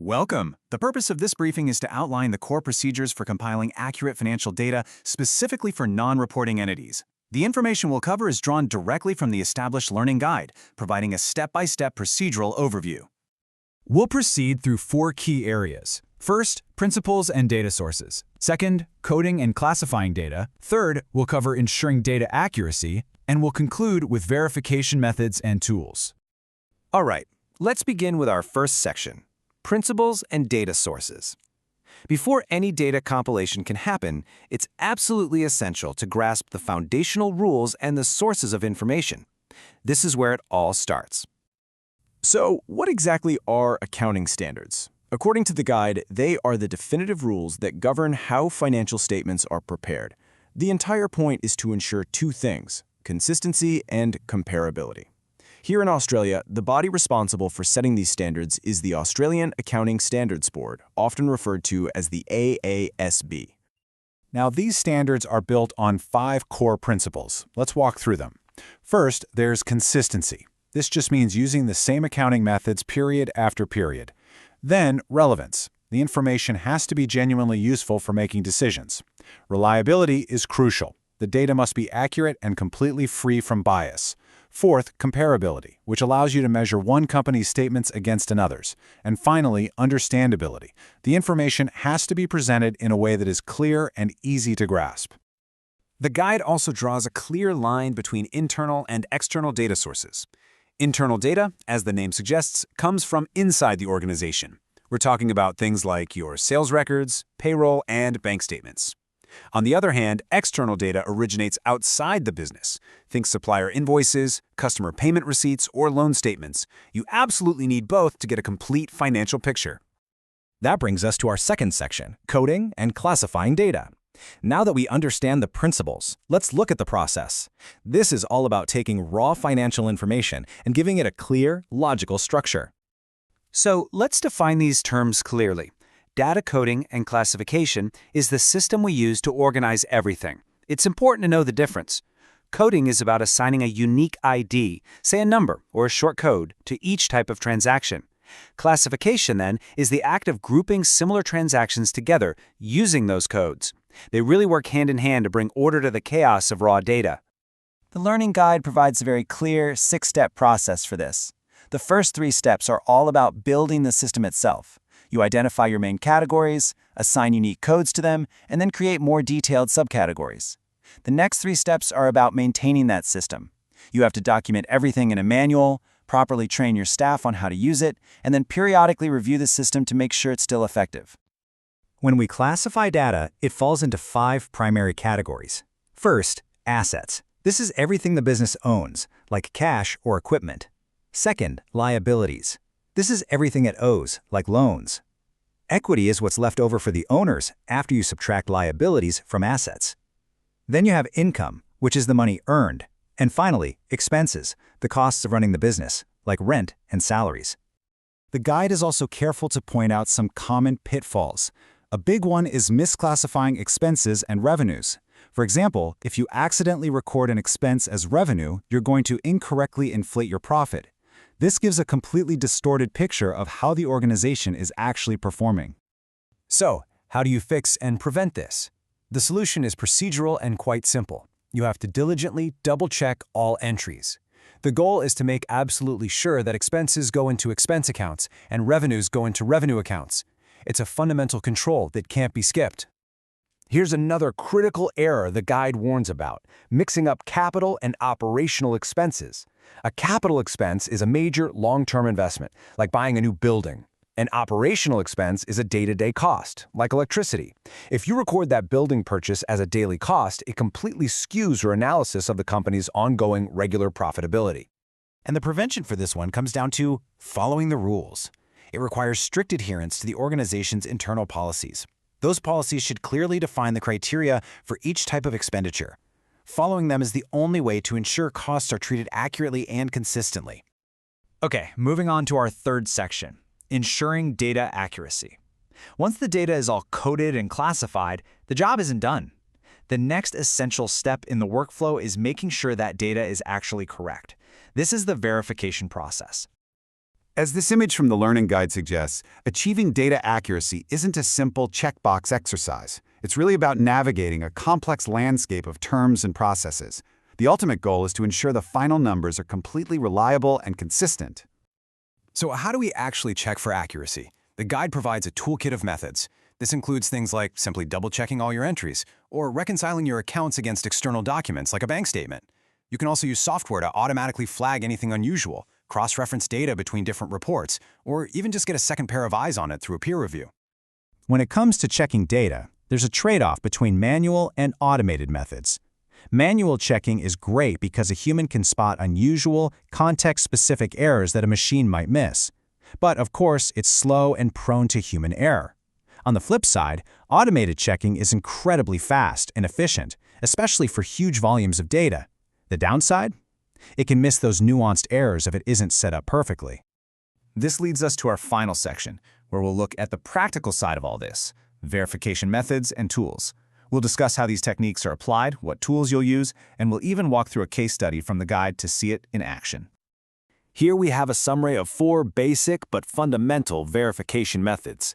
Welcome. The purpose of this briefing is to outline the core procedures for compiling accurate financial data specifically for non-reporting entities. The information we'll cover is drawn directly from the established learning guide, providing a step-by-step procedural overview. We'll proceed through four key areas. First, principles and data sources. Second, coding and classifying data. Third, we'll cover ensuring data accuracy. And we'll conclude with verification methods and tools. All right, let's begin with our first section, principles and data sources. Before any data compilation can happen, it's absolutely essential to grasp the foundational rules and the sources of information. This is where it all starts. So, what exactly are accounting standards? According to the guide, they are the definitive rules that govern how financial statements are prepared. The entire point is to ensure two things: consistency and comparability. Here in Australia, the body responsible for setting these standards is the Australian Accounting Standards Board, often referred to as the AASB. Now, these standards are built on 5 core principles. Let's walk through them. First, there's consistency. This just means using the same accounting methods period after period. Then, relevance. The information has to be genuinely useful for making decisions. Reliability is crucial. The data must be accurate and completely free from bias. Fourth, comparability, which allows you to measure one company's statements against another's. And finally, understandability. The information has to be presented in a way that is clear and easy to grasp. The guide also draws a clear line between internal and external data sources. Internal data, as the name suggests, comes from inside the organization. We're talking about things like your sales records, payroll, and bank statements. On the other hand, external data originates outside the business. Think supplier invoices, customer payment receipts, or loan statements. You absolutely need both to get a complete financial picture. That brings us to our second section, coding and classifying data. Now that we understand the principles, let's look at the process. This is all about taking raw financial information and giving it a clear, logical structure. So let's define these terms clearly. Data coding and classification is the system we use to organize everything. It's important to know the difference. Coding is about assigning a unique ID, say a number or a short code, to each type of transaction. Classification, then, is the act of grouping similar transactions together using those codes. They really work hand in hand to bring order to the chaos of raw data. The learning guide provides a very clear 6-step process for this. The first 3 steps are all about building the system itself. You identify your main categories, assign unique codes to them, and then create more detailed subcategories. The next 3 steps are about maintaining that system. You have to document everything in a manual, properly train your staff on how to use it, and then periodically review the system to make sure it's still effective. When we classify data, it falls into 5 primary categories. First, assets. This is everything the business owns, like cash or equipment. Second, liabilities. This is everything it owes, like loans. Equity is what's left over for the owners after you subtract liabilities from assets. Then you have income, which is the money earned. And finally, expenses, the costs of running the business, like rent and salaries. The guide is also careful to point out some common pitfalls. A big one is misclassifying expenses and revenues. For example, if you accidentally record an expense as revenue, you're going to incorrectly inflate your profit. This gives a completely distorted picture of how the organization is actually performing. So, how do you fix and prevent this? The solution is procedural and quite simple. You have to diligently double-check all entries. The goal is to make absolutely sure that expenses go into expense accounts and revenues go into revenue accounts. It's a fundamental control that can't be skipped. Here's another critical error the guide warns about: mixing up capital and operational expenses. A capital expense is a major long-term investment, like buying a new building. An operational expense is a day-to-day cost, like electricity. If you record that building purchase as a daily cost, it completely skews your analysis of the company's ongoing regular profitability. And the prevention for this one comes down to following the rules. It requires strict adherence to the organization's internal policies. Those policies should clearly define the criteria for each type of expenditure. Following them is the only way to ensure costs are treated accurately and consistently. Okay, moving on to our third section, ensuring data accuracy. Once the data is all coded and classified, the job isn't done. The next essential step in the workflow is making sure that data is actually correct. This is the verification process. As this image from the Learning Guide suggests, achieving data accuracy isn't a simple checkbox exercise. It's really about navigating a complex landscape of terms and processes. The ultimate goal is to ensure the final numbers are completely reliable and consistent. So how do we actually check for accuracy? The guide provides a toolkit of methods. This includes things like simply double-checking all your entries, or reconciling your accounts against external documents like a bank statement. You can also use software to automatically flag anything unusual, cross-reference data between different reports, or even just get a second pair of eyes on it through a peer review. When it comes to checking data, there's a trade-off between manual and automated methods. Manual checking is great because a human can spot unusual, context-specific errors that a machine might miss. But, of course, it's slow and prone to human error. On the flip side, automated checking is incredibly fast and efficient, especially for huge volumes of data. The downside? It can miss those nuanced errors if it isn't set up perfectly. This leads us to our final section, where we'll look at the practical side of all this, verification methods and tools. We'll discuss how these techniques are applied, what tools you'll use, and we'll even walk through a case study from the guide to see it in action. Here we have a summary of 4 basic but fundamental verification methods.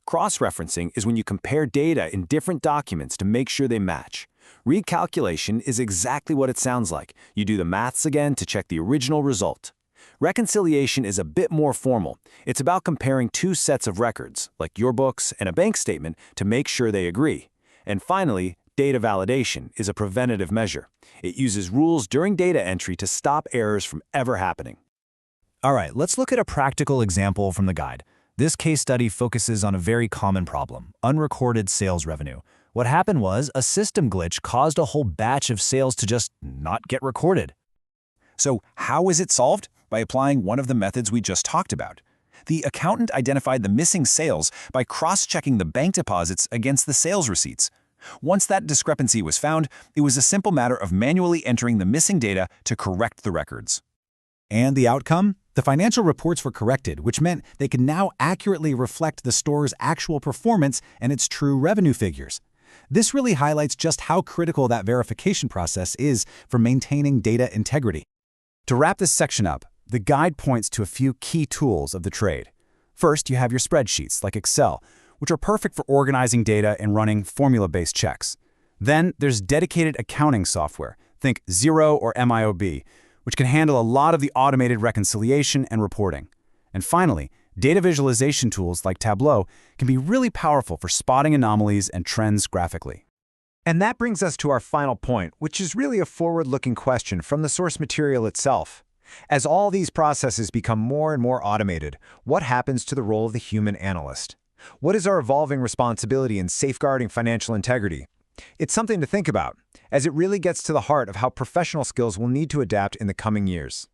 Cross-referencing is when you compare data in different documents to make sure they match. Recalculation is exactly what it sounds like. You do the maths again to check the original result. Reconciliation is a bit more formal. It's about comparing 2 sets of records, like your books and a bank statement, to make sure they agree. And finally, data validation is a preventative measure. It uses rules during data entry to stop errors from ever happening. All right, let's look at a practical example from the guide. This case study focuses on a very common problem, unrecorded sales revenue. What happened was a system glitch caused a whole batch of sales to just not get recorded. So how is it solved? By applying one of the methods we just talked about. The accountant identified the missing sales by cross-checking the bank deposits against the sales receipts. Once that discrepancy was found, it was a simple matter of manually entering the missing data to correct the records. And the outcome? The financial reports were corrected, which meant they could now accurately reflect the store's actual performance and its true revenue figures. This really highlights just how critical that verification process is for maintaining data integrity. To wrap this section up, the guide points to a few key tools of the trade. First, you have your spreadsheets, like Excel, which are perfect for organizing data and running formula-based checks. Then there's dedicated accounting software, think Xero or MIOB, which can handle a lot of the automated reconciliation and reporting. And finally, data visualization tools like Tableau can be really powerful for spotting anomalies and trends graphically. And that brings us to our final point, which is really a forward-looking question from the source material itself. As all these processes become more and more automated, what happens to the role of the human analyst? What is our evolving responsibility in safeguarding financial integrity? It's something to think about, as it really gets to the heart of how professional skills will need to adapt in the coming years.